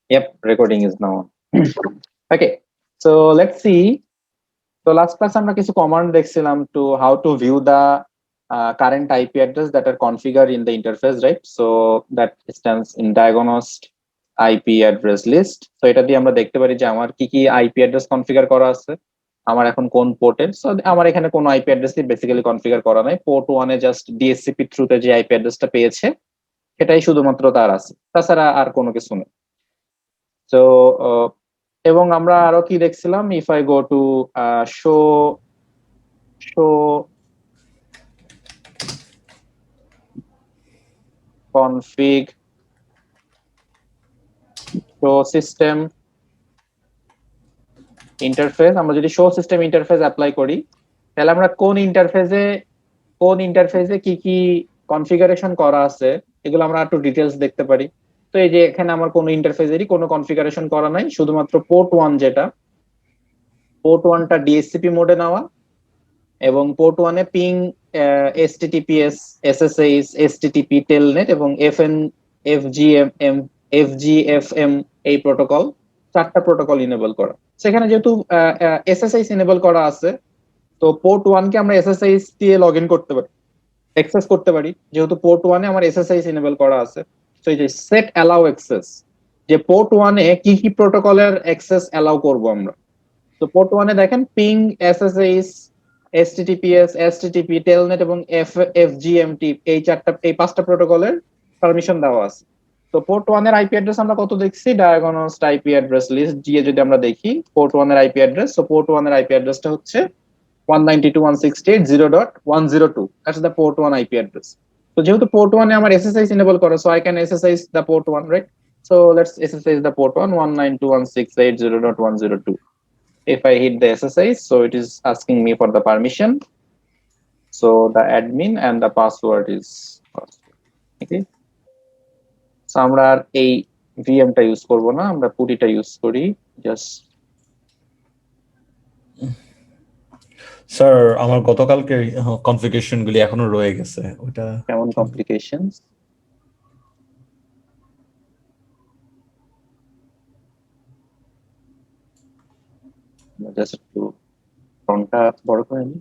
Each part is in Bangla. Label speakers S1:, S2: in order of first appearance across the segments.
S1: Yep, recording is now on. Okay, so let's see. So last class আমরা কিছু command দেখছিলাম to how to view the current IP address that are configured in the interface, right? So that stands in diagnosed IP address list. So এটা দিয়ে আমরা দেখতে পারি যে আমার কি কি IP address configure করা আছে, আমার এখন কোন পোর্টে। সো আমার এখানে কোনো IP address বেসিক্যালি কনফিগার করা নাই, পোর্ট 1 এ জাস্ট DHCP থ্রুতে যে IP অ্যাড্রেসটা পেয়েছে সেটাই শুধুমাত্র তার আছে, তাছাড়া আর কোনো কিছু নেই। তো এবং আমরা আরো কি দেখছিলাম, if I go to show config show system interface, আমরা যদি শো সিস্টেম ইন্টারফেস অ্যাপ্লাই করি তাহলে আমরা কোন ইন্টারফেসে কি কি কনফিগারেশন করা আছে এগুলো আমরা একটু ডিটেলস দেখতে পারি। তো এই যে এখানে আমার কোনো ইন্টারফেসেরই কোনো কনফিগারেশন করা নাই, শুধুমাত্র পোর্ট 1 যেটা, পোর্ট 1টা ডিএসসিপি মোডে নেওয়া এবং পোর্ট 1 এ ping HTTPS SSH HTTP telnet এবং FGFM এই প্রটোকল, চারটা প্রটোকল ইনেবল করা। সেখানে যেহেতু SSH ইনেবল করা আছে, তো পোর্ট 1 কে আমরা SSH দিয়ে লগইন করতে পারি, অ্যাক্সেস করতে পারি, যেহেতু পোর্ট 1 এ আমার SSH ইনেবল করা আছে। তো এই যে সেট অ্যালাউ অ্যাক্সেস, যে পোর্ট 1 এ কি কি প্রটোকলের অ্যাক্সেস অ্যালাউ করব আমরা। তো পোর্ট 1 এ দেখেন ping SSH HTTPS HTTP telnet এবং FGMT এই পাঁচটা প্রটোকলের পারমিশন দেওয়া আছে। তো পোর্ট 1 এর আইপি অ্যাড্রেস আমরা কত দেখছি, ডায়াগনস্ড আইপি অ্যাড্রেস লিস্ট দিয়ে যদি আমরা দেখি পোর্ট 1 এর আইপি অ্যাড্রেস, তো পোর্ট 1 এর আইপি অ্যাড্রেসটা হচ্ছে 192.168.0.102, that's the port 1 IP address. So যেহেতু port 1 এ আমার SSH enable করা, so I can SSH the port 1, right? So let's SSH the port 1 192.168.0.102. If I hit the SSH, so it is asking me for the permission. So the admin and the password is okay. So আমরা আর এই VM টা ইউজ করব না, আমরা পুটিটা ইউজ করি জাস্ট।
S2: স্যার আমার গতকালকে কনফিগারেশন গুলি এখনো রয়ে গেছে, ওটা
S1: কেমন কমপ্লিকেশনস? জাস্ট একটু ফন্টটা বড় করে নিই।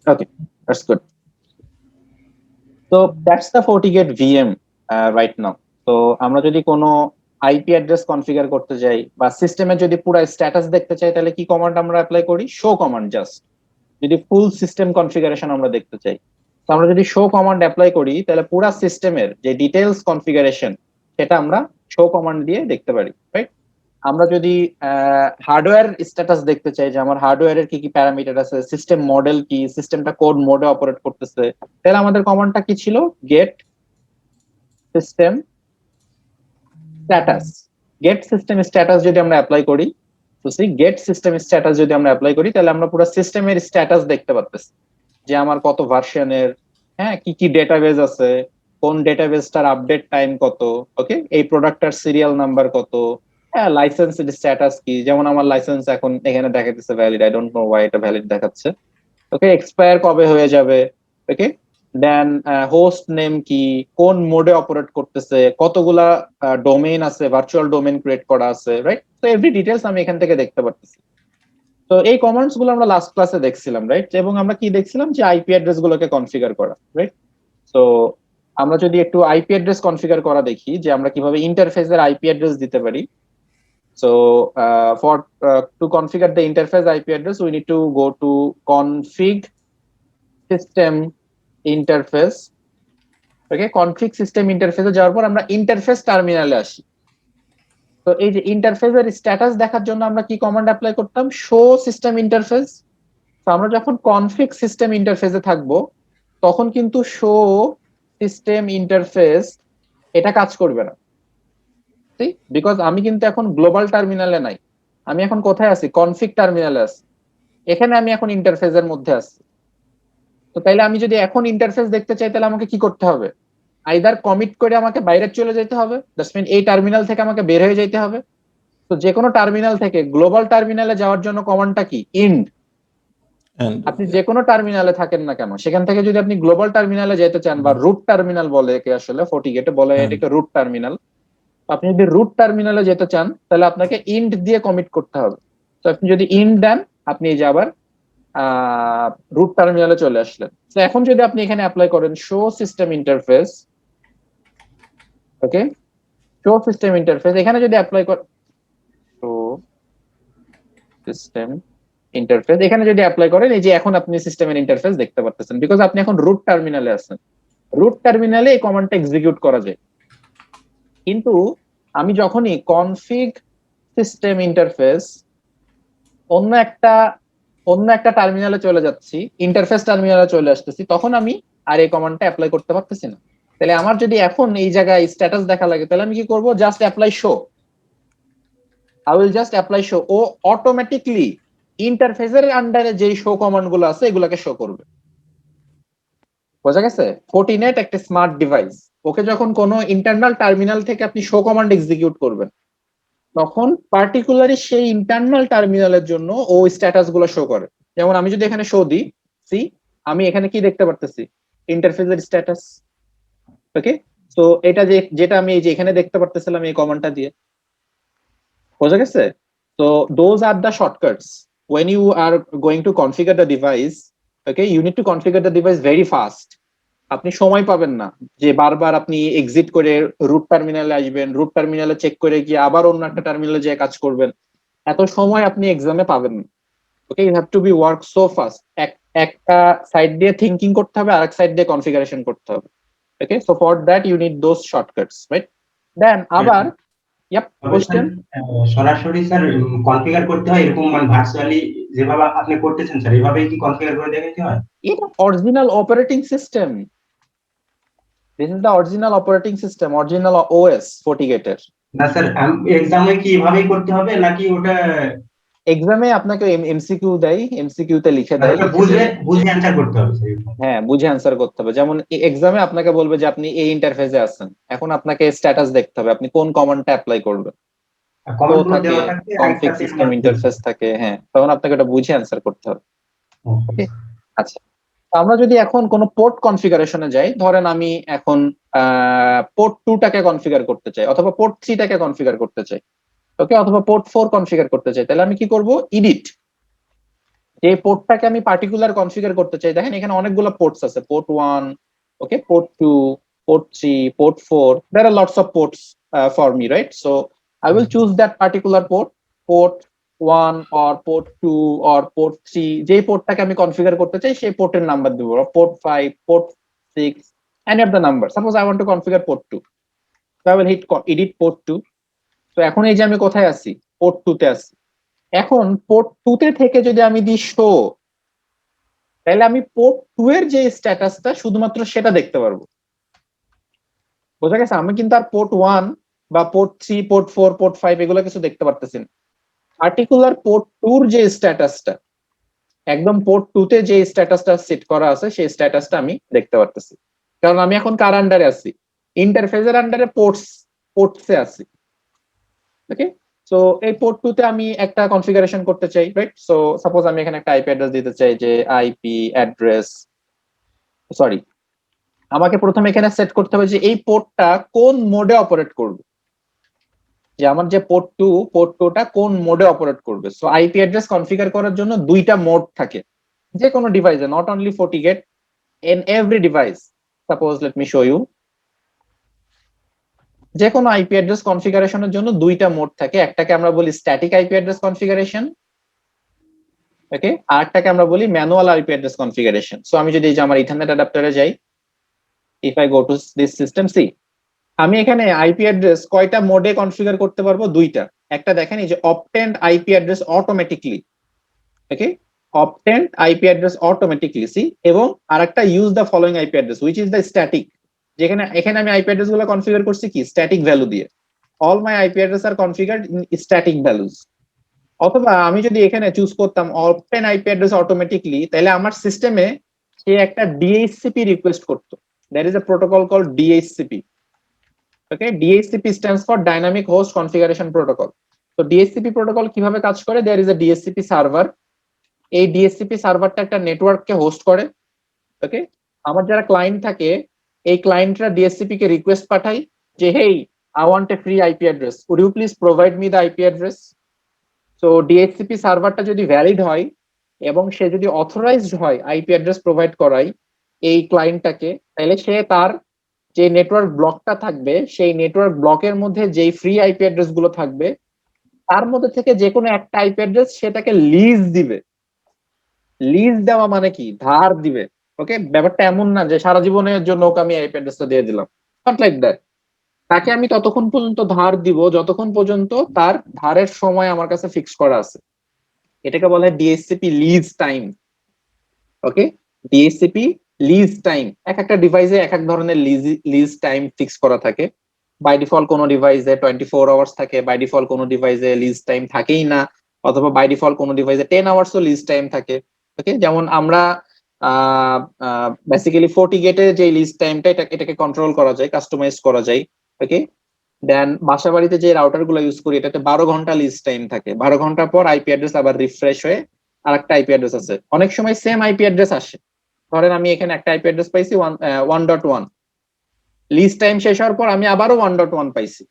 S1: ওকে, দ্যাটস গুড। তো that's the Fortigate VM right now. তো আমরা যদি কোনো আইপি অ্যাড্রেস কনফিগার করতে যাই বা সিস্টেমে যদি পুরো স্ট্যাটাস দেখতে চাই তাহলে কি কমান্ড আমরা অ্যাপ্লাই করি? Show command. জাস্ট যদি ফুল সিস্টেম কনফিগারেশন আমরা দেখতে চাই, তো আমরা যদি শো কমান্ড অ্যাপ্লাই করি তাহলে পুরো সিস্টেমের যে ডিটেইলস কনফিগারেশন সেটা আমরা শো কমান্ড দিয়ে দেখতে পারি, রাইট? আমরা যদি হার্ডওয়্যার স্ট্যাটাস দেখতে চাই যে আমার হার্ডওয়্যারের কি কি প্যারামিটার আছে, সিস্টেম মডেল কি, সিস্টেমটা কোন মোডে অপারেট করতেছে, তাহলে আমাদের কমান্ডটা কি ছিল? Get system status. Get system status যদি আমরা অ্যাপ্লাই করি, তো সেই গেট সিস্টেম স্ট্যাটাস যদি আমরা অ্যাপ্লাই করি তাহলে আমরা পুরো সিস্টেমের স্ট্যাটাস দেখতে পাচ্ছি, যে আমার কত ভার্সনের, হ্যাঁ কি কি ডেটাবেজ আছে, কোন ডেটাবেজটার আপডেট টাইম কত, ওকে, এই প্রোডাক্টটার সিরিয়াল নাম্বার কত, হ্যাঁ লাইসেন্সের স্ট্যাটাস কি, যেমন আমার লাইসেন্স এখন এখানে দেখাচ্ছে valid, I don't know Y এটা ভ্যালিড দেখাচ্ছে, ওকে, এক্সপায়ার কবে হয়ে যাবে, ওকে, দেন হোস্ট নেম কি, কোন মোডে অপারেট করতেছে, কতগুলা ডোমেইন আছে, ভার্চুয়াল ডোমেইন ক্রিয়েট করা আছে, রাইট? তো এভরি ডিটেলস আমি এখান থেকে দেখতে পারতেছি। তো এই কমান্ডস গুলো আমরা লাস্ট ক্লাসে দেখছিলাম, রাইট? এবং আমরা কি দেখছিলাম, যে আইপি অ্যাড্রেস গুলোকে কনফিগার করা, রাইট? তো আমরা যদি একটু আইপি অ্যাড্রেস কনফিগার করা দেখি, যে আমরা কিভাবে ইন্টারফেসের আইপি অ্যাড্রেস দিতে পারি। So for to configure the interface IP address, we need to go to config system interface. Okay, config system interface এ যাওয়ার পর আমরা ইন্টারফেস টার্মিনালে আসি। তো এই যে ইন্টারফেসের স্ট্যাটাস দেখার জন্য আমরা কি কমান্ড অ্যাপ্লাই করতাম? Show system interface. তো আমরা যখন কনফিগ সিস্টেম ইন্টারফেসে থাকবো তখন কিন্তু শো সিস্টেম ইন্টারফেস এটা কাজ করবে না, ঠিক? বিকজ আমি কিন্তু এখন গ্লোবাল টার্মিনালে নাই, আমি এখন কোথায় আছি? কনফিগ টার্মিনালে আছি, এখানে আমি এখন ইন্টারফেসের মধ্যে আছি। তো তাইলে আমি যদি এখন ইন্টারফেস দেখতে চাই তাহলে আমাকে কি করতে হবে? আইদার কমিট করে আমাকে বাইরে চলে যেতে হবে, দ্যাটস মিন এই টার্মিনাল থেকে আমাকে বের হয়ে যেতে হবে। তো যে কোনো টার্মিনাল থেকে গ্লোবাল টার্মিনালে যাওয়ার জন্য কমান্ডটা কি? ইন্ড। আপনি যে কোনো টার্মিনালে থাকেন না কেন, সেখান থেকে যদি আপনি গ্লোবাল টার্মিনালে যেতে চান, বা রুট টার্মিনাল বলে একে, আসলে ফর্টিগেটে বলে এটাকে রুট টার্মিনাল। আপনি যদি রুট টার্মিনালে যেতে চান তাহলে আপনাকে ইন্ট দিয়ে কমিট করতে হবে। তো আপনি যদি ইন্ট দেন, আপনি এই যে আবার রুট টার্মিনালে চলে আসলেন। তো এখন যদি আপনি এখানে অ্যাপ্লাই করেন শো সিস্টেম ইন্টারফেস, ওকে, শো সিস্টেম ইন্টারফেস এখানে যদি অ্যাপ্লাই করেন, শো সিস্টেম ইন্টারফেস এখানে যদি অ্যাপ্লাই করেন, এই যে এখন আপনি সিস্টেমের ইন্টারফেস দেখতে পাচ্ছেন, বিকজ আপনি এখন রুট টার্মিনালে আছেন। রুট টার্মিনালে এই কমান্ডটা এক্সিকিউট করা যায়। কিন্তু আমি যখনই কনফিগ সিস্টেম ইন্টারফেস অন্য একটা টার্মিনালে চলে যাচ্ছি, ইন্টারফেস টার্মিনালে চলে আসতেছি, তখন আমি আর এই কমান্ডটা অ্যাপ্লাই করতে পারতেছি না। তাহলে আমার যদি এখন এই জায়গায় স্ট্যাটাস দেখা লাগে, তাহলে আমি কি করব? Just apply show. I will just apply show. ও অটোমেটিকলি ইন্টারফেসের আন্ডারে যেই শো কমান্ড গুলো আছে এগুলোকে শো করবে। বোঝা গেছে? ফোর্টিনেট একটা স্মার্ট ডিভাইস। ওকে যখন কোনো ইন্টারনাল টার্মিনাল থেকে আপনি শো কমান্ড এক্সিকিউট করবেন, তখন পার্টিকুলারলি সেই ইন্টারনাল টার্মিনালের জন্য ও স্ট্যাটাস গুলো শো করে। যেমন আমি যদি এখানে শো দিই, সি, আমি এখানে কি দেখতে পারতেছি? ইন্টারফেসের স্ট্যাটাস। ওকে, তো এটা যেটা আমি এই যে এখানে দেখতে পারতেছিলাম এই কমান্ডটা দিয়ে। বোঝা গেছে? তো those are the shortcuts when you are going to configure the device. Okay, you need to configure the device very fast. আপনি সময় পাবেন না যে বারবার আপনি এক্সিট করে রুট টার্মিনালে আসবেন, রুট টার্মিনালে চেক করে গিয়ে আবার অন্য একটা টার্মিনালে যেয়ে কাজ করবেন। এত সময় আপনি এক্সামে পাবেন না। Okay, you have to be work so fast. একটা সাইড দিয়ে থিঙ্কিং করতে হবে, আরেক সাইড দিয়ে কনফিগারেশন করতে হবে। Okay, so for that you need those shortcuts, right? Then আবার ইয়াপ, কোশ্চেন।
S3: সরাসরি স্যার কনফিগার করতে হয় এরকম, মানে ভার্চুয়ালি যেভাবে আপনি করতেছেন স্যার এভাবেই কি কনফিগার করে দেখাতে হয়?
S1: এটা original operating system. This is the original operating system, original OS ফর্টিগেটের।
S3: না স্যার, এক্সামে কি এভাবেই করতে হবে নাকি ওটা
S1: এক্সামে আপনাকে এমসিকিউ দেয়, এমসিকিউ তে লিখে দেয়,
S3: বুঝে বুঝে অ্যানসার করতে হবে স্যার?
S1: হ্যাঁ বুঝে অ্যান্সার করতে হবে। যেমন এক্সামে আপনাকে বলবে যে আপনি এই ইন্টারফেসে আছেন, এখন আপনাকে স্ট্যাটাস দেখতে হবে আপনি কোন কমান্ডটা অ্যাপ্লাই করবেন। তো
S3: কমেন্ট গুলো
S1: থাকে
S3: দেওয়া থাকবে
S1: কনফিগ
S3: একটা
S1: সিস্টেম ইন্টারফেস থাকে, হ্যাঁ, তখন আপনাকে এটা বুঝে অ্যান্সার করতে হবে। ওকে, আচ্ছা, তো আমরা যদি এখন কোনো পোর্ট কনফিগারেশনে যাই, ধরেন আমি এখন পোর্ট 2 টাকে কনফিগার করতে চাই, অথবা পোর্ট 3 টাকে কনফিগার করতে চাই, ওকে, অথবা পোর্ট 4 কনফিগার করতে চাই, তাহলে আমি কি করব? এডিট। যে পোর্টটাকে আমি পার্টিকুলার কনফিগার করতে চাই, দেখেন এখানে অনেকগুলো পোর্টস আছে, port 1, okay, port 2, port 3, port 4, there are lots of ports for me, right? So I will choose that particular port 1 or port 2 or port 3, যেই পোর্টটাকে আমি কনফিগার করতে চাই সেই পোর্টের নাম্বার দেব, port 5, port 6, any of the number. Suppose I want to configure port 2, so I will hit edit port 2. তো এখন এই যে আমি কোথায় আছি? পোর্ট 2 তে আছি। এখন পোর্ট 2 তে থেকে যদি আমি দিই শো, তাহলে আমি পোর্ট 2 এর যে স্ট্যাটাসটা শুধুমাত্র সেটা দেখতে পারবো। বোঝা গেছে? আমি কিন্তু আর পোর্ট 1 বা পোর্ট 3, পোর্ট 4, পোর্ট 5 এগুলো কিছু দেখতে পারতেছি না। পার্টিকুলার পোর্ট 2 এর যে স্ট্যাটাসটা, একদম পোর্ট 2 তে যে স্ট্যাটাসটা সেট করা আছে সেই স্ট্যাটাসটা আমি দেখতে পারতেছি, কারণ আমি এখন কার আন্ডারে আছি? ইন্টারফেসের আন্ডারে পোর্টসে আছি। ওকে, সো এই পোর্ট 2 তে আমি একটা কনফিগারেশন করতে চাই, রাইট? সো সাপোজ আমি এখানে একটা আইপি অ্যাড্রেস দিতে চাই, যে আইপি অ্যাড্রেস, সরি, আমাকে প্রথমে এখানে সেট করতে হবে যে এই পোর্টটা কোন মোডে অপারেট করবে, যে আমার যে পোর্ট 2টা কোন মোডে অপারেট করবে। সো আইপি অ্যাড্রেস কনফিগার করার জন্য দুইটা মোড থাকে যে কোনো ডিভাইসে, not only FortiGate, in every device. Suppose let me show you, যে কোনো আইপি অ্যাড্রেস কনফিগারেশনের জন্য দুইটা মোড থাকে, একটাকে আমরা বলি static IP address configuration, okay, আর একটাকে আমরা বলি manual IP address configuration. So আমি যদি এই যে আমার ইথারনেট অ্যাডাপ্টারে যাই, if I go to this system, see, আমি এখানে আইপি অ্যাড্রেস কয়টা মোডে কনফিগার করতে পারবো? দুইটা। একটা দেখেন এই যে obtained IP address automatically, okay, obtained IP address automatically, see, এবং আরেকটা use the following IP address which is the static, যেখানে এখানে আমি আইপি অ্যাড্রেস গুলো কনফিগার করছি কি স্ট্যাটিক ভ্যালু দিয়ে। All my IP address are configured in static values. অথবা আমি যদি এখানে চুজ করতাম অপটেন আইপি অ্যাড্রেস অটোমেটিকলি, তাহলে আমার সিস্টেমে সে একটা ডিএইচসিপি রিকোয়েস্ট করতো। There is a protocol call DHCP. Okay, DHCP stands for dynamic host configuration protocol. তো ডিএইচসিপি প্রোটোকল কিভাবে কাজ করে? There is a DHCP server. এই ডিএইচসিপি সার্ভারটা একটা নেটওয়ার্ককে হোস্ট করে। ওকে, আমার যারা ক্লায়েন্ট থাকে এই ক্লায়েন্টরা ডিএসসিপি কে রিকোয়েস্ট পাঠায় যে হেই I want a free IP address. Would you please provide me the IP address? So DHCP সার্ভারটা যদি ভ্যালিড হয় এবং সে যদি অথরাইজড হয় আইপি অ্যাড্রেস প্রোভাইড করায় এই ক্লায়েন্টটাকে, তাহলে সে তার যে নেটওয়ার্ক ব্লকটা থাকবে সেই নেটওয়ার্ক ব্লকের মধ্যে যেই ফ্রি আইপি অ্যাড্রেস গুলো থাকবে তার মধ্যে থেকে যে কোনো একটা আইপি অ্যাড্রেস সেটাকে লিজ দিবে। লিজ দেওয়া মানে কি? ধার দিবে। ওকে, ব্যাপারটা এমন না যে সারা জীবনের জন্য ওকে আমি আইপি অ্যাড্রেসটা দিয়ে দিলাম, নট লাইক দ্যাট। তাকে আমি ততক্ষণ পর্যন্ত ধার দিব যতক্ষণ পর্যন্ত তার ধারের সময় আমার কাছে ফিক্স করা আছে। এটাকে বলা হয় ডিএসসিপি লিজ টাইম। ওকে, ডিএসসিপি লিজ টাইম। এক একটা ডিভাইসে এক এক ধরনের লিজ টাইম ফিক্স করা থাকে। বাই ডিফল্ট কোনো ডিভাইসে 24 আওয়ার্স থাকে, বাই ডিফল্ট কোনো ডিভাইসে লিজ টাইম থাকেই না, অথবা বাই ডিফল্ট কোনো ডিভাইসে 10 আওয়ার্সও লিজ টাইম থাকে। ওকে, যেমন আমরা বেসিক্যালি ফোর্টিগেটে যে লিজ টাইমটা এটাকে কন্ট্রোল করা যায়, কাস্টমাইজ করা যায়। ওকে, দেন বাসা বাড়িতে যে রাউটার গুলো ইউজ করি এটাতে 12 ঘন্টা লিজ টাইম থাকে। 12 ঘন্টা পর আইপি অ্যাড্রেস আবার রিফ্রেশ হয়ে আরেকটা আইপি অ্যাড্রেস আছে। অনেক সময় সেম আইপি অ্যাড্রেস আসে। ধরেন আমি এখানে একটা আইপি অ্যাড্রেস পাইছি 1.1, লিজ টাইম শেষ হওয়ার পর আমি আবারও 1.1 পাইছি।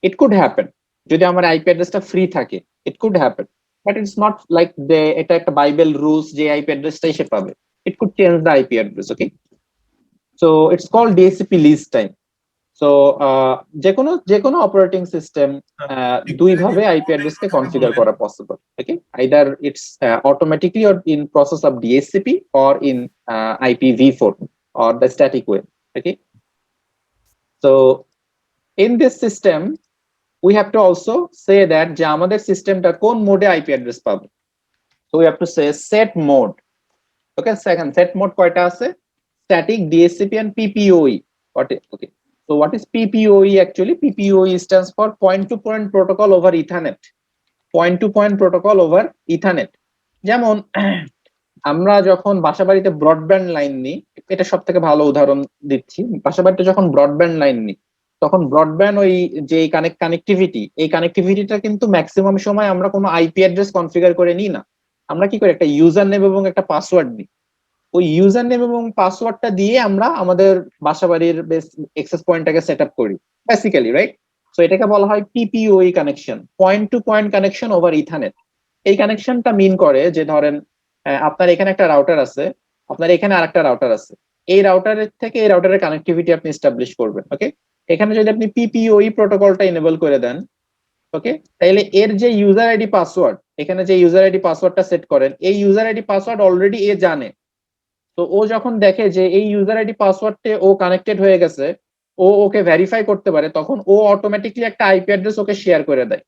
S1: ইট কুড হ্যাপেন যদি আমার আইপি অ্যাড্রেসটা ফ্রি থাকে, it could happen, but it's not like এটা একটা বাইবেল রুলস যে আইপি অ্যাড্রেসটাই সে পাবে। It could change the IP address. Okay, so it's called DSCP lease time. So যে কোনো অপারেটিং সিস্টেম দুই ভাবে আইপি অ্যাড্রেস কে কনফিগার করা possible. Okay, either it's automatically or in process of DSCP or in IPv4 or the static way. Okay, so in this system we have to also say that যে আমাদের সিস্টেমটা কোন মোডে আইপি অ্যাড্রেস পাবে। So we have to say set mode. Okay, second set mode কয়টা আছে? Static, DHCP and PPOE. Okay, so what is PPOE actually? PPOE stands for point to point protocol over Ethernet. Point to point protocol over Ethernet. যেমন আমরা যখন বাসা বাড়িতে ব্রডব্যান্ড লাইন নিই, এটা সব থেকে ভালো উদাহরণ দিচ্ছি। বাসা বাড়িতে যখন ব্রডব্যান্ড লাইন নিই তখন ব্রডব্যান্ড ওই যে কানেক্টিভিটি, এই কানেক্টিভিটিটা কিন্তু ম্যাক্সিমাম সময় আমরা কোনো আইপি অ্যাড্রেস কনফিগার করে নিই না। আমরা কি করি? একটা ইউজার নেম এবং একটা পাসওয়ার্ড দিই। ওই ইউজার নেম এবং পাসওয়ার্ডটা দিয়ে আমরা আমাদের বাসাবাড়ির অ্যাক্সেস পয়েন্টটাকে সেট আপ করি বেসিক্যালি, রাইট? সো এটাকে বলা হয় PPPoE connection, point to point connection over ethernet. এই কানেকশনটা মিন করে যে ধরেন আপনার এখানে একটা রাউটার আছে, আপনার এখানে আরেকটা রাউটার আছে, এই রাউটারের থেকে এই রাউটারের কানেক্টিভিটি আপনি এস্টাবলিশ করবেন। ওকে, এখানে যদি আপনি পিপিওই প্রোটোকলটা এনেবল করে দেন, ওকে, তাহলে এর যে ইউজার আইডি পাসওয়ার্ড, এখানে যে ইউজার আইডি পাসওয়ার্ডটা সেট করেন, এই ইউজার আইডি পাসওয়ার্ড অলরেডি এ জানে। তো ও যখন দেখে যে এই ইউজার আইডি পাসওয়ার্ডে ও কানেক্টেড হয়ে গেছে, ও ওকে ভেরিফাই করতে পারে, তখন ও অটোমেটিকলি একটা আইপি অ্যাড্রেস ওকে শেয়ার করে দেয়।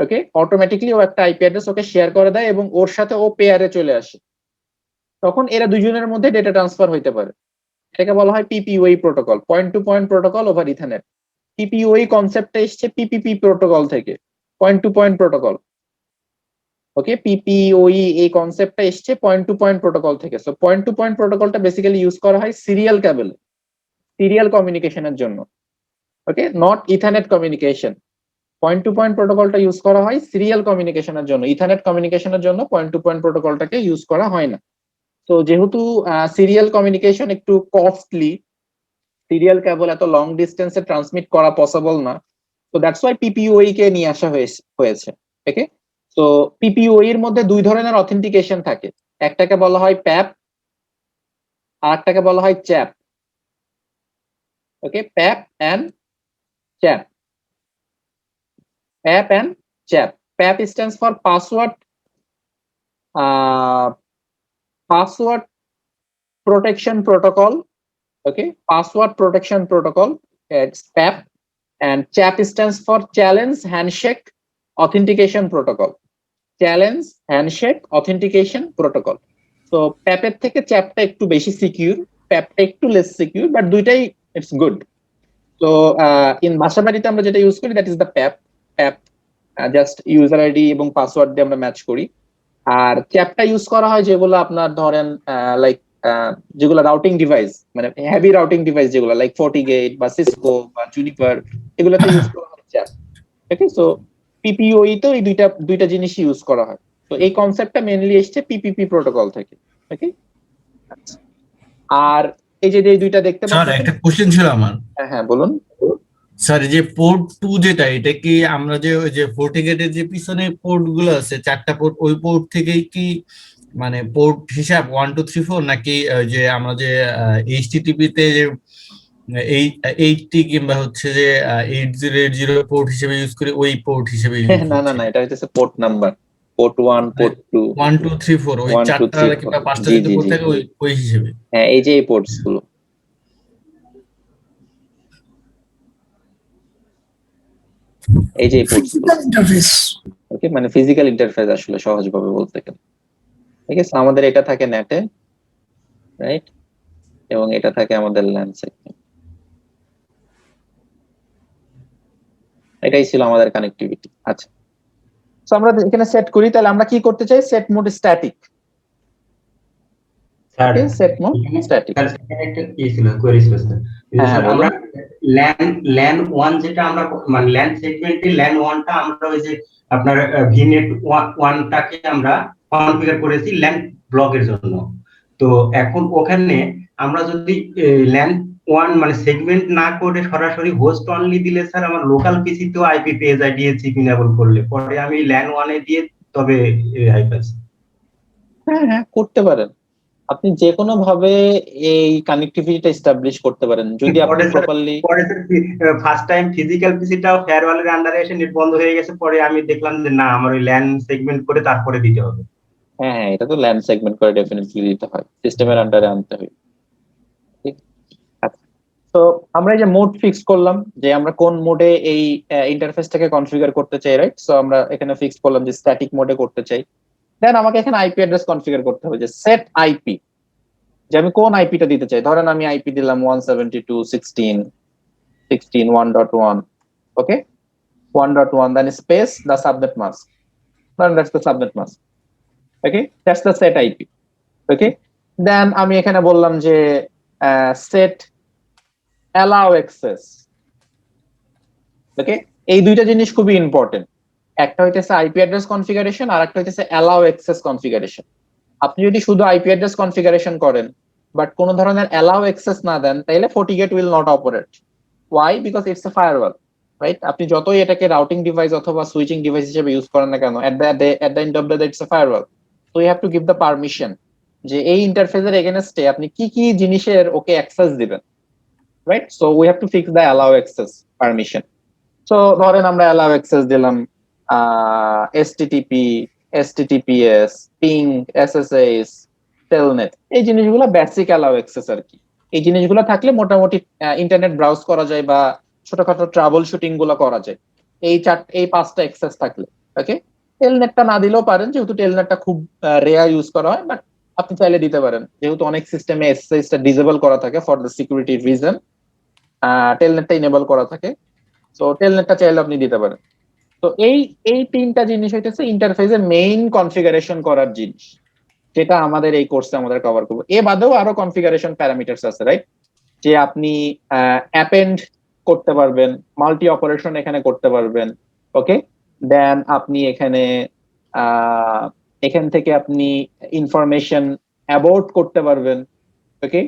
S1: ওকে, অটোমেটিকলি ও একটা আইপি অ্যাড্রেস ওকে শেয়ার করে দেয় এবং ওর সাথে ও পেয়ারে চলে আসে। তখন এরা দুজনের মধ্যে ডেটা ট্রান্সফার হইতে পারে। এটাকে বলা হয় PPPoE protocol, point to point protocol over ethernet. PPPoE কনসেপ্টটা এসছে পিপিপি প্রোটোকল থেকে, point to point protocol. Okay, PPPoE এই কনসেপ্টটা এসছে পয়েন্ট টু পয়েন্ট প্রোটোকল থেকে। সো পয়েন্ট টু পয়েন্ট প্রোটোকলটা বেসিক্যালি ইউজ করা হয় সিরিয়াল কেবল, সিরিয়াল কমিউনিকেশনের জন্য। Okay, not ethernet communication. Point to point প্রোটোকলটা ইউজ করা হয় সিরিয়াল কমিউনিকেশনের জন্য, ইথারনেট কমিউনিকেশনের জন্য পয়েন্ট টু পয়েন্ট প্রোটোকলটাকে ইউজ করা হয় না। তো যেহেতু সিরিয়াল কমিউনিকেশন একটু কস্টলি, সিরিয়াল কেবল এত লং ডিস্টেন্সে ট্রান্সমিট করা পসিবল না, তো দ্যাটস ওয়াই পিপিওই কে নিয়ে আসা হয়েছে। ওকে, তো পিপিওই এর মধ্যে দুই ধরনের অথেন্টিকেশন থাকে, একটাকে বলা হয় প্যাপ আর একটাকে বলা হয় CHAP. Okay, PAP and CHAP, PAP and CHAP. PAP stands for password protection protocol. Okay, password protection protocol, it's PAP. And CHAP stands for challenge handshake authentication protocol, challenge handshake authentication protocol. So PAP এর থেকে CHAP টা একটু বেশি সিকিউর, PAP টা একটু লেস সিকিউর, বাট দুইটাই ইটস গুড। তো ইন বাসা বাড়িতে আমরা যেটা ইউজ করি that is the PAP। Just user ID এবং পাসওয়ার্ড দিয়ে আমরা ম্যাচ করি। আর চ্যাপটা ইউজ করা হয় যেগুলো আপনার ধরেন লাইক যেগুলো রাউটিং ডিভাইস, মানে হেভি রাউটিং ডিভাইস যেগুলো লাইক ফর্টিগেট বা সিসকো বা জুনিপার, এগুলোতে ইউজ করা হয় চ্যাপ। ওকে, সো পিপিওই তো এই দুইটা জিনিস ইউজ করা হয়। তো এই কনসেপ্টটা মেইনলি এসছে পিপিপি প্রোটোকল থেকে। ওকে, আর এই যে দুইটা দেখতে
S4: স্যার
S1: পাচ্ছেন।
S4: একটা কোশ্চেন ছিল আমার।
S1: হ্যাঁ হ্যাঁ, বলুন।
S2: স্যার যে পোর্ট 2 যেটা, এটা কি আমরা যে ওই যে ফোর্টিগেটের যে পিছনে পোর্ট গুলো আছে, 4টা পোর্ট, ওই পোর্ট থেকেই কি মানে পোর্ট হিসাব 1 2 3 4, নাকি যে আমরা যে এইচটিটিপি তে যে 80 কিংবা হচ্ছে যে 8080 পোর্ট হিসেবে ইউজ করি, ওই পোর্ট হিসেবে ইউজ
S1: না না
S2: হচ্ছে?
S1: না, এটা হচ্ছে পোর্ট নাম্বার, পোর্ট 1, পোর্ট 2,
S2: 1 2 3 4, ওই
S1: 1 2
S2: 4টা
S1: 3 4।
S2: কিংবা 5টা
S1: জি
S2: যদি
S1: জি
S2: পোর্ট
S1: জি,
S2: থাকে ওই ওই হিসেবে।
S1: হ্যাঁ এই যে এই পোর্টস গুলো, এই যে এই পোর্টস গুলো,
S4: ইন্টারফেস।
S1: ওকে, মানে ফিজিক্যাল ইন্টারফেস আসলে সহজভাবে বলতে গেলে। ঠিক আছে, আমাদের এটা থাকে নেটে, রাইট, এবং এটা থাকে আমাদের ল্যান সেগমেন্ট। এটাই ছিল আমাদের কানেক্টিভিটি। আচ্ছা, তো আমরা এখানে সেট করি, তাহলে আমরা কি করতে চাই? Set mode static.
S3: Sir
S1: okay, set mode static.
S3: Sir সেখানে একটা ছিল, কোয়েরি ছিল স্যার।
S1: হ্যাঁ
S3: স্যার
S1: বলুন।
S3: আমরা ল্যান 1 যেটা আমরা মানে ল্যান সেগমেন্টে ল্যান 1টা আমরা ওই যে আপনার ভিনেট 1টাকে আমরা কনফিগার করেছি ল্যান ব্লকের জন্য। তো এখন ওখানে আমরা যদি ল্যান 1 মানে সেগমেন্ট না করে সরাসরি হোস্ট অনলি দিলে স্যার আমার লোকাল পিসি তো আইপি পেয়ে যায় ডিএচসিপি এনেবল করলে, পরে আমি ল্যান 1 এ দিয়ে তবে আইপি।
S1: হ্যাঁ হ্যাঁ, করতে পারেন আপনি যে কোনো ভাবে এই কানেক্টিভিটিটা এস্টাবলিশ করতে পারেন যদি আপনি প্রপারলি।
S3: পরে ফার্স্ট টাইম ফিজিক্যাল পিসিটাও ফেয়ারওয়ালের আন্ডারে এসে নেট বন্ধ হয়ে গেছে, পরে আমি দেখলাম যে না আমার ওই ল্যান সেগমেন্ট করে তারপরে দিতে হবে।
S1: হ্যাঁ হ্যাঁ, এটা তো ল্যান সেগমেন্ট করে ডেফিনেটলি দিতে হয়, সিস্টেমের আন্ডারে আনতে হয়। ঠিক আছে, তো আমরা এই যে মোড ফিক্স করলাম যে আমরা কোন মোডে এই ইন্টারফেসটাকে কনফিগার করতে চাই, রাইট? সো আমরা এখানে ফিক্স করলাম যে স্ট্যাটিক মোডে করতে চাই। দেন আমাকে এখানে আইপি অ্যাড্রেস কনফিগার করতে হবে, যে সেট আইপি, যে আমি কোন আইপিটা দিতে চাই। ধরেন আমি আইপি দিলাম 172.16.1.1, ওকে, 1.1, then space the subnet mask, then that's the subnet mask, okay, that's the set IP, okay. Then আমি এখানে বললাম যে set allow access, ওকে। এই দুইটা জিনিস খুবই ইম্পর্টেন্ট, একটা হইতেছে আইপি অ্যাড্রেস কনফিগারেশন আর একটা হইতেছে অ্যালাউ অ্যাক্সেস কনফিগারেশন। আপনি যদি শুধু আইপি অ্যাড্রেস কনফিগারেশন করেন বাট কোন ধরনের অ্যালাউ অ্যাক্সেস না দেন, তাহলে Fortigate will not operate. Why? Because it's a firewall, right? আপনি যতই এটাকে রাউটিং ডিভাইস অথবা সুইচিং ডিভাইস হিসেবে ইউজ করেন না কেন, at the end of the day it's a firewall. So you have to give the permission যে এই ইন্টারফেসের এগেইনস্টে আপনি কি কি জিনিসের ওকে অ্যাক্সেস দিবেন, right? So we have to fix the allow access permission. সো ধরেন আমরা অ্যালাউ অ্যাক্সেস দিলাম HTTP, HTTPS, ping, SSH, telnet, এই জিনিসগুলো বেসিক অ্যালাউ অ্যাক্সেস আর কি। এই জিনিসগুলো থাকলে মোটামুটি ইন্টারনেট ব্রাউজ করা যায় বা ছোটখাটো ট্রাবল শুটিং গুলো করা যায়, এই 5টা অ্যাক্সেস থাকলে, ওকে। টেলনেটটা না দিলেও পারেন, যেহেতু টেলনেটটা খুব রেয়ার ইউজ করা হয়, বাট আপনি চাইলে দিতে পারেন, যেহেতু অনেক সিস্টেমে এসএসএসটা ডিসেবল করা থাকে ফর দ্য সিকিউরিটি রিজন, টেলনেটটা ইনেবল করা থাকে, তো টেলনেটটা চাইলে আপনি দিতে পারেন। তো এই এই 3টা জিনিস হইতেছে ইন্টারফেসের মেইন কনফিগারেশন করার জিনিস, যেটা আমাদের এই কোর্সে আমাদের কভার করবো। এ বাদেও আরো কনফিগারেশন প্যারামিটারস আছে, রাইট? যে আপনি অ্যাপেন্ড করতে পারবেন, মাল্টি অপারেশন এখানে করতে পারবেন, ওকে। দেন আপনি এখানে এখান থেকে আপনি ইনফরমেশন অ্যাবোর্ট করতে পারবেন, ওকে।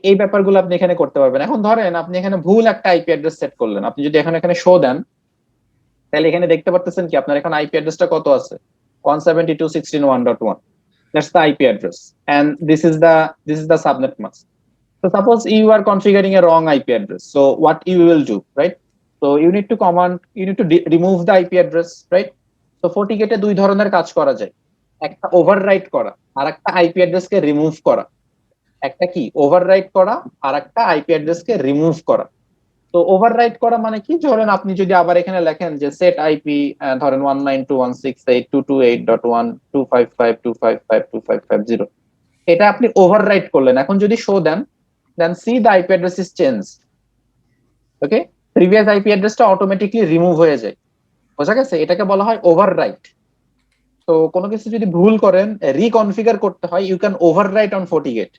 S1: এই ব্যাপারগুলো আপনি এখানে করতে পারবেন। এখন ধরেন আপনি এখানে ভুল একটা আইপি অ্যাড্রেস সেট করলেন, আপনি যদি এখানে শো দেন, তাহলে এখানে দেখতে পারতেছেন কি আপনার এখন আইপি অ্যাড্রেসটা কত আছে? 172.16.1.1, that's the IP address, and this is the subnet mask. So suppose you are configuring a wrong IP address, so what you will do, right? So you need to remove the IP address, right? So Fortigate দুই ধরনের কাজ করা যায়, একটা ওভাররাইট করা আর একটা আইপি অ্যাড্রেস কে রিমুভ করা। একটা কি ওভাররাইট করা আর একটা আইপি অ্যাড্রেস কে রিমুভ করা। তো ওভাররাইট করা মানে কি, ধরেন আপনি যদি আবার এখানে লেখেন যে সেট আইপি ধরেন 192.168.225.255.255.255.0, এটা আপনি ওভাররাইট করলেন। এখন যদি শো দেন, then see the IP address is change, okay. Previous IP অ্যাড্রেসটা অটোমেটিকলি রিমুভ হয়ে যায়, বোঝা গেছে? এটাকে বলা হয় ওভাররাইট। তো কোনো কিছু যদি ভুল করেন, রিকনফিগার করতে হয়, you can overwrite on Fortigate,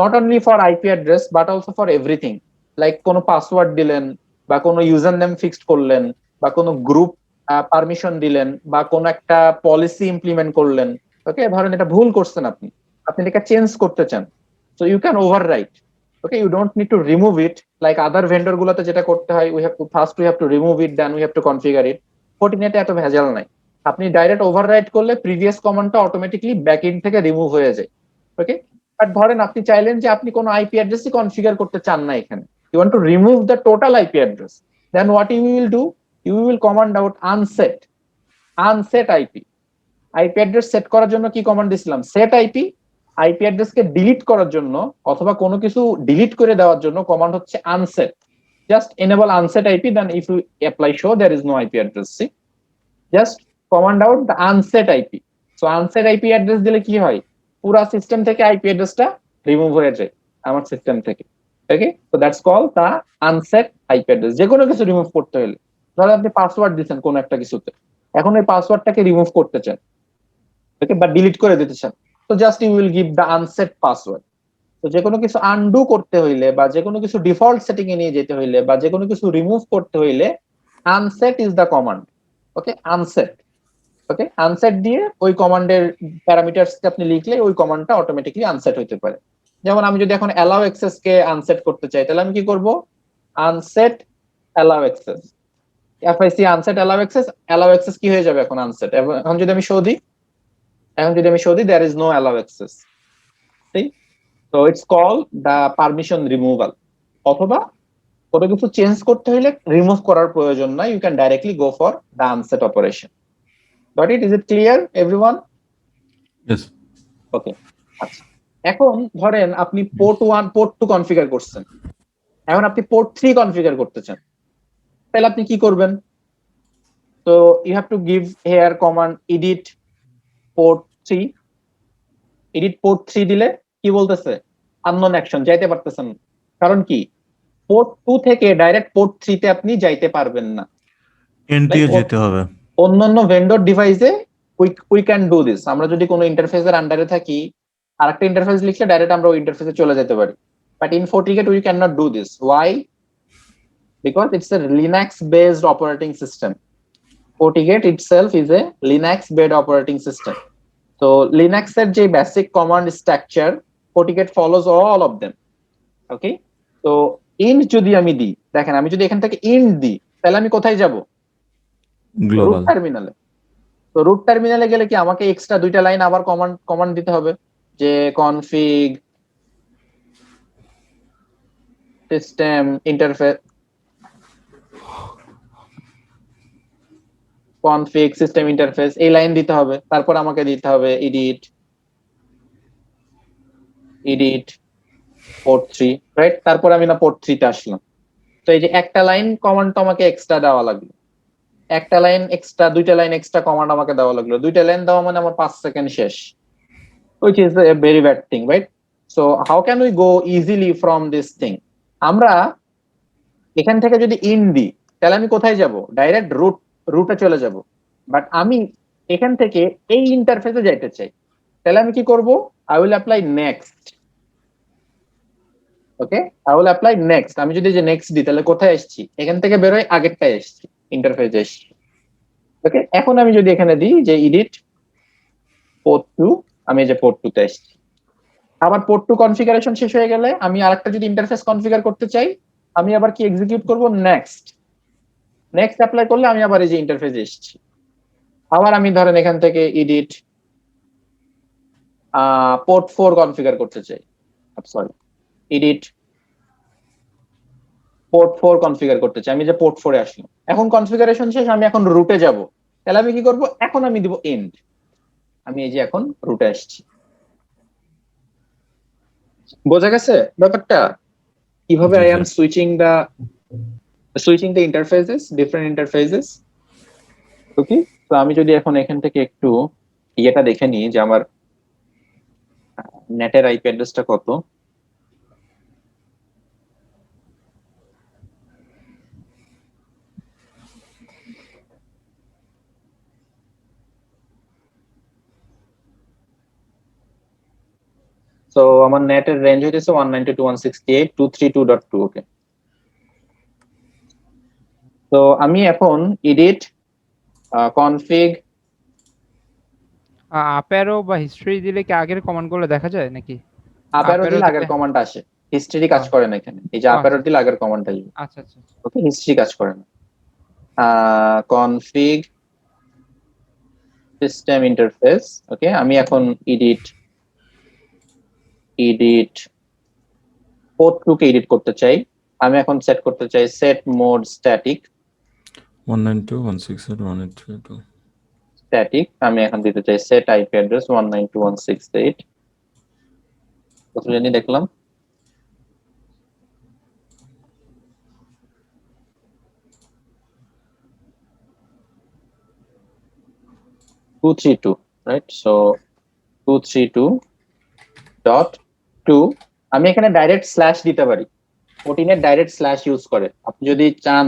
S1: not only for IP address but also for everything. Like কোনো পাসওয়ার্ড দিলেন বা কোনো ইউজার নেম ফিক্সড করলেন বা কোনো গ্রুপ পারমিশন দিলেন বা কোনো একটা পলিসি ইমপ্লিমেন্ট করলেন, ওকে। ধরেন এটা ভুল করছেন, আপনি এটা চেঞ্জ করতে চান, so you can overwrite, Okay, you don't need to remove it like other vendor গুলোতে যেটা করতে হয়, we have to remove it, then we have to configure it. Fortinet এত ভেজাল নাই, আপনি ডাইরেক্ট ওভাররাইট করলে প্রিভিয়াস কমান্ডটা অটোমেটিক্যালি ব্যাকএন্ড থেকে রিমুভ হয়ে যায়। ওকে, বাট ধরেন আপনি চাইলেন যে আপনি কোনো আইপি অ্যাড্রেসই কনফিগার করতে চান না এখানে, you want to remove the total IP address, then what you will do, you will command out unset IP. IP address set করার জন্য কি কমান্ড দিছিলাম? Set IP. আইপি অ্যাড্রেসকে ডিলিট করার জন্য অথবা কোনো কিছু ডিলিট করে দেওয়ার জন্য কমান্ড হচ্ছে unset. Just enable unset IP, then if you apply show there is no IP address, see just command out the unset IP. So unset IP address দিলে কি হয়, পুরা সিস্টেম থেকে আইপি অ্যাড্রেসটা রিমুভ হয়ে যায় আমার সিস্টেম থেকে। Okay, so that's call the unset IP address. যে কোনো কিছু রিমুভ করতে হলে, ধরো আপনি পাসওয়ার্ড দিচ্ছেন কোনো একটা কিছুতে, এখন ওই পাসওয়ার্ডটাকে রিমুভ করতে চান, ওকে, বা ডিলিট করে দিতে চান, তো just you will give the unset password. তো যে কোনো কিছু আনডু করতে হইলে বা যে কোনো কিছু ডিফল্ট সেটিং এ নিয়ে যেতে হইলে বা যে কোনো কিছু রিমুভ করতে হইলে আনসেট ইজ দ্য কমান্ড। ওকে, আনসেট। ওকে, আনসেট দিয়ে ওই কমান্ডের প্যারামিটারস কে আপনি লিখলে ওই কমান্ডটা অটোমেটিক্যালি আনসেট হতে পারে। যেমন আমি যদি এখন অ্যালাউ অ্যাক্সেস কে আনসেট করতে চাই, তাহলে আমি কি করব? Unset allow access, FIC unset allow access কি হয়ে যাবে এখন? আনসেট। এখন যদি আমি শো দিই, there is no allow access, see, so it's called the permission removal। অথবা কোনো কিছু চেঞ্জ করতে হলে রিমুভ করার প্রয়োজন নাই, you can directly go for the unset operation. Got it? Is it clear everyone?
S4: Yes.
S1: Okay, আচ্ছা, এখন ধরেন আপনি পোর্ট 1 পোর্ট 2 কনফিগার করছেন, এখন আপনি পোর্ট 3 কনফিগার করতে চান, তাহলে আপনি কি করবেন? তো you have to give here command edit port 3। Edit port 3 দিলে কি বলতেছে? আননোন অ্যাকশন, যাইতে পারতেছেন না। কারণ কি? পোর্ট 2 থেকে ডাইরেক্ট পোর্ট 3 তে আপনি যাইতে পারবেন না,
S4: এনটিএ যেতে হবে।
S1: অন্যান্য ভেন্ডর ডিভাইসে উই ক্যান ডু দিস। আমরা যদি কোনো ইন্টারফেসের আন্ডারে থাকি, আরেকটা ইন্টারফেস লিখলে ডাইরেক্ট আমরা ওই ইন্টারফেসে চলে যেতে পারি, but in Fortigate we can not do this. Why? Because it's a Linux based operating system. Fortigate itself is a Linux based operating system. So Linux এর যে basic command structure, Fortigate follows all of them. Okay, তো ইন্ট যদি আমি দিই, দেখেন আমি যদি এখান থেকে ইন্ট দিই, তাহলে আমি কোথায় যাব? Root
S4: global.
S1: টার্মিনালে। তো রুট টার্মিনালে গেলে কি আমাকে এক্সট্রা দুইটা লাইন আবার কমান্ড দিতে হবে, যে config system interface, config system interface, এই লাইন দিতে হবে। তারপর আমাকে দিতে হবে এডিট পোর্ট 3, রাইট? তারপর আমি না পোর্ট 3 তে আসলাম। তো এই যে একটা লাইন কমান্ড তো আমাকে এক্সট্রা দেওয়া লাগলো, একটা লাইন এক্সট্রা, দুইটা লাইন এক্সট্রা কমান্ড আমাকে দেওয়া লাগলো। দুইটা লাইন দেওয়া মানে আমার 5 সেকেন্ড শেষ, which is a very bad thing, right? So how can we go easily from this thing? আমরা এখান থেকে যদি ইন দিই, তাহলে আমি কোথায় যাব? ডাইরেক্ট রুটে চলে যাব। বাট আমি এখান থেকে এই ইন্টারফেসে যাইতে চাই, তাহলে আমি কি করব? I will apply next. Okay, I will apply next। আমি যদি যে নেক্সট দিই, তাহলে কোথায় আসছি? এখান থেকে বেরোয় আগেরটায় আসছি, ইন্টারফেসে আসছি। ওকে, এখন আমি যদি এখানে দিই যে এডিট পোর্ট 2, আমি যে পোর্ট 2 তে আসছি। আবার পোর্ট 2 কনফিগারেশন শেষ হয়ে গেলে আমি আরেকটা যদি ইন্টারফেস কনফিগার করতে চাই, আমি আবার কি এক্সিকিউট করব? নেক্সট অ্যাপ্লাই করলে আমি আবার এই যে ইন্টারফেসে এসেছি। আবার আমি ধরেন এখান থেকে এডিট পোর্ট 4 কনফিগার করতে চাই, সরি, এডিট পোর্ট 4 কনফিগার করতে চাই, আমি যে পোর্ট 4 এ আসলাম। এখন কনফিগারেশন শেষ, আমি এখন রুটে যাব, তাহলে আমি কি করব? এখন আমি দিব এন্ড। আমি এই যে এখন রুটে আসছি। বোঝা গেছে ব্যাপারটা? কিভাবে I am switching the interfaces, different interfaces. Okay, তো আমি যদি এখন এখান থেকে একটু ইয়েটা দেখে নিই যে আমার নেটের আইপি অ্যাড্রেসটা কত। সো আমার নেটের রেঞ্জ হইতেছে 192.168.232.2। ওকে, তো আমি এখন এডিট কনফিগ
S5: আপ অ্যারো বা হিস্ট্রি দিলে কি আগের কমান্ড গুলো দেখা যায় নাকি?
S1: আপ অ্যারো দিলে আগের কমান্ড আসে। হিস্ট্রি কাজ করে না এখানে, এই যে আপ অ্যারো দিলে আগের কমান্ডটা আসবে।
S5: আচ্ছা আচ্ছা
S1: ওকে, হিস্ট্রি কাজ করে না। কনফিগ সিস্টেম ইন্টারফেস, ওকে, আমি এখন এডিট পোর্ট 2 কে এডিট করতে চাই। আমি এখন সেট করতে চাই সেট মোড স্ট্যাটিক।
S4: 192.168.182.
S1: স্ট্যাটিক আমি এখন দিতে চাই সেট আইপি অ্যাড্রেস 192.168। কত জানি দেখলাম, (232), রাইট? সো 232.2, আমি এখানে ডাইরেক্ট স্ল্যাশ দিতে পারি। Fortinet ডাইরেক্ট স্ল্যাশ ইউজ করে। আপনি যদি চান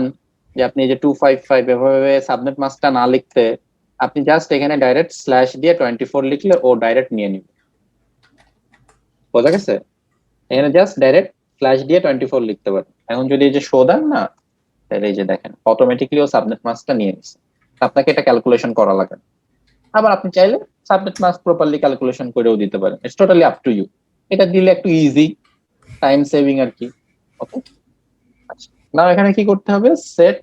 S1: যে আপনি এই যে 255 এভাবে সাবনেট মাস্কটা না লিখতে, আপনি জাস্ট এখানে ডাইরেক্ট স্ল্যাশ দিয়ে 24 লিখলে ও ডাইরেক্ট নিয়ে নিবে। বোঝা গেছে? এখানে জাস্ট ডাইরেক্ট স্ল্যাশ দিয়ে 24 লিখতে পারেন। এখন যদি এই যে শো দেন না, তাহলে এই যে দেখেন অটোমেটিক্যালি ও সাবনেট মাস্কটা নিয়ে নিছে। আপনাকে এটা ক্যালকুলেশন করা লাগে না। আবার আপনি চাইলে সাবনেট মাস্ক প্রপারলি ক্যালকুলেশন করেও দিতে পারেন। It's totally up to you. এটা দিলে একটু ইজি, টাইম সেভিং আর কি। ওকে, আচ্ছা, নাও এখানে কি করতে হবে? Set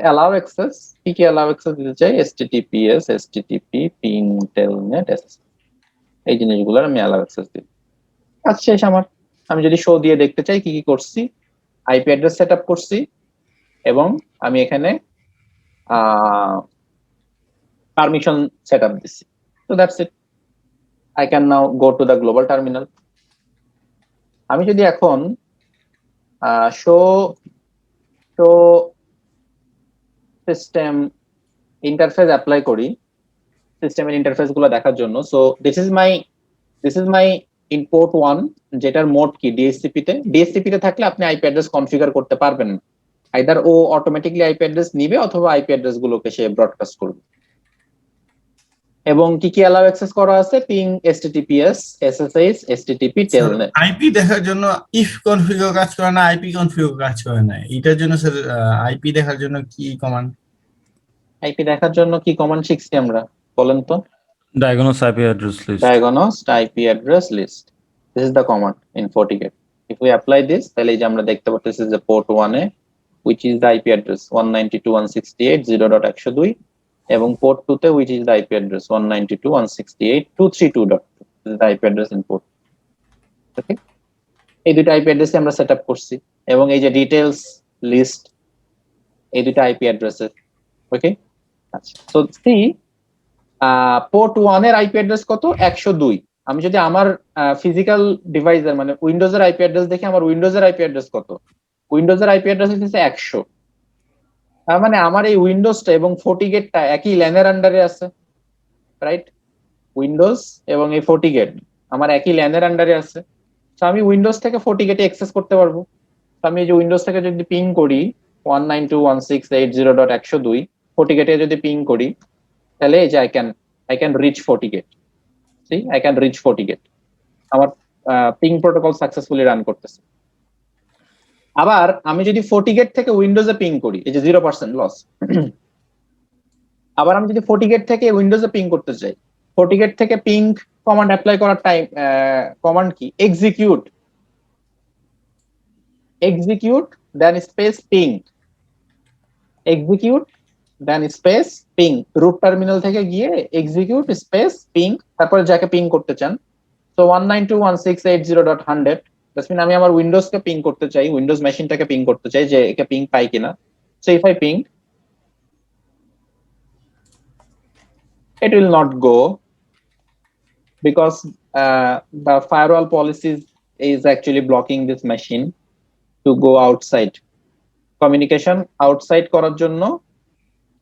S1: allow access. কি অ্যালাউ অ্যাক্সেস দিতে চাই? https http ping telnet ss, এই জিনিসগুলোর আমি অ্যালাউ অ্যাক্সেস দিই। কাজ শেষ আমার। আমি যদি শো দিয়ে দেখতে চাই কি কি করছি, আইপি অ্যাড্রেস সেটআপ করছি এবং আমি এখানে পারমিশন সেটআপ দিছি। So that's it. I can now go to the global terminal. আমি যদি এখন শো সিস্টেম ইন্টারফেস অ্যাপ্লাই করি সিস্টেমের ইন্টারফেস গুলো দেখার জন্য, so this is my in port 1, যেটার মোড কি ডিএসসিপি তে থাকলে আপনি আইপি অ্যাড্রেস কনফিগার করতে পারবেন না। আইদার ও অটোমেটিক্যালি আইপি অ্যাড্রেস নিবে অথবা আইপি অ্যাড্রেস গুলোকে সে ব্রডকাস্ট করবে। এবং কি অ্যালাউ অ্যাক্সেস করা আছে? Ping, https, ssh, http, telnet।
S2: IP দেখার জন্য ইফ কনফিগার কাজ করে না, আইপি কনফিগার কাজ করে না, এটার জন্য স্যার আইপি দেখার জন্য কি কমান্ড?
S1: আইপি দেখার জন্য কি কমান্ড শিখছি আমরা বলেন তো?
S4: Diagnose IP address list.
S1: diagnose IP address list. This is the command in Fortigate. If we apply this, তাহলে এই যে আমরা দেখতে পাচ্ছি যে port 1 A which is the IP address 192.168.0.102 এবং পোর্ট 2 তে which is the IP address 192.168.232.2. This is the IP address in port. ওকে, এই দুটো আইপি অ্যাড্রেস আমরা সেটআপ করছি এবং এই যে ডিটেইলস লিস্ট, এই দুটো আইপি অ্যাড্রেসের। ওকে, আচ্ছা, সো সি পোর্ট 1 এর আইপি অ্যাড্রেস কত? 102। আমি যদি আমার ফিজিক্যাল ডিভাইসের মানে উইন্ডোজের আইপি অ্যাড্রেস দেখি, আমার উইন্ডোজের আইপি অ্যাড্রেস কত? উইন্ডোজের আইপি অ্যাড্রেস হচ্ছে 100। তার মানে আমার এই উইন্ডোজটা এবং ফর্টিগেটটা একই ল্যানের আন্ডারে আছে, রাইট? উইন্ডোজ এবং এই ফর্টিগেট আমার একই ল্যানের আন্ডারে আছে। তো আমি উইন্ডোজ থেকে ফর্টিগেটে অ্যাক্সেস করতে পারবো। তো আমি এই যে উইন্ডোজ থেকে যদি পিং করি 192.168.0.102, ফর্টিগেটে যদি পিং করি, তাহলে এই যে I can reach Fortigate. See, I can reach Fortigate. আমার পিং প্রোটোকল সাকসেসফুলি রান করতেছে। আবার আমি যদি Fortigate থেকে উইন্ডোজে পিং করি, এই যে 0% লস। আবার আমি যদি Fortigate থেকে উইন্ডোজে পিং করতে চাই, Fortigate থেকে পিং কমান্ড অ্যাপ্লাই করার টাইম কমান্ড কি? এক্সিকিউট দেন স্পেস পিং, এক্সিকিউট দেন স্পেস পিং। রুট টার্মিনাল থেকে গিয়ে এক্সিকিউট স্পেস পিং, তারপরে যাকে পিং করতে চান। তো 192.168.0.100, দ্যাটস মিন আমি আমার উইন্ডোজকে পিং করতে চাই, উইন্ডোজ মেশিনটাকে পিং করতে চাই যে একে পিং পাই কিনা। So if I ping, it will not go because the firewall policies is actually blocking this machine to go outside. Communication outside করার জন্য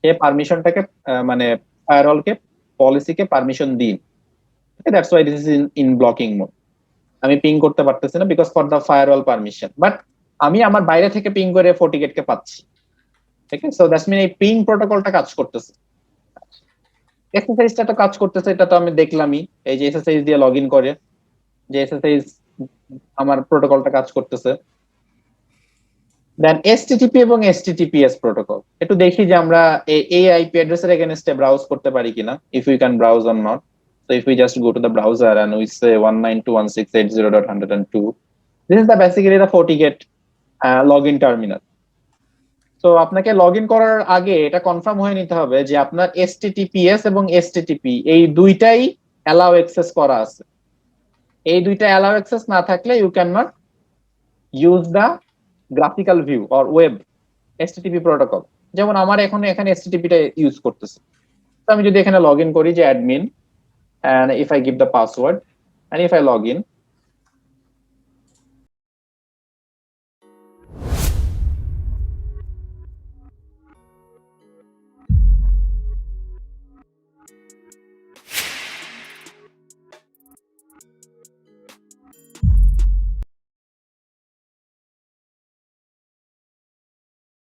S1: এই পারমিশনটাকে মানে ফায়ারওয়ালকে পলিসিকে পারমিশন দিন। Okay, that's why this is in blocking mode. আমি পিং করতে পারতেছি না because for the firewall permission, but আমি আমার বাইরে থেকে পিং করে ফর্টিগেটকে পাচ্ছি। ঠিক আছে, সো দ্যাটস মিন এই পিং প্রোটোকলটা কাজ করতেছে। এসএসএইচটা তো কাজ করতেছে, এটা তো আমি দেখলামই। এই যে এসএসএইচ দিয়ে লগইন করে যে এসএসএইচ আমার প্রোটোকলটা কাজ করতেছে। দেন এসটিটিপি এবং এসটিটিপিএস প্রোটোকল একটু দেখি যে আমরা এই আইপি অ্যাড্রেসের এগেইনস্টে ব্রাউজ করতে পারি কিনা, if you can browse or not. So if we just go to the browser and we say 192.168.0.102, this is the basically the Fortigate login terminal. So আপনাকে লগইন করার আগে এটা কনফার্ম হয়ে নিতে হবে যে আপনার HTTPS এবং HTTP এই দুইটাই অ্যালাউ অ্যাক্সেস করা আছে। এই দুইটা অ্যালাউ অ্যাক্সেস না থাকলে you can not use the graphical view or web HTTP protocol. যেমন আমার এখানে HTTP টা ইউজ করতেছে। তো আমি যদি এখানে লগইন করি যে admin and if I give the password and if I log in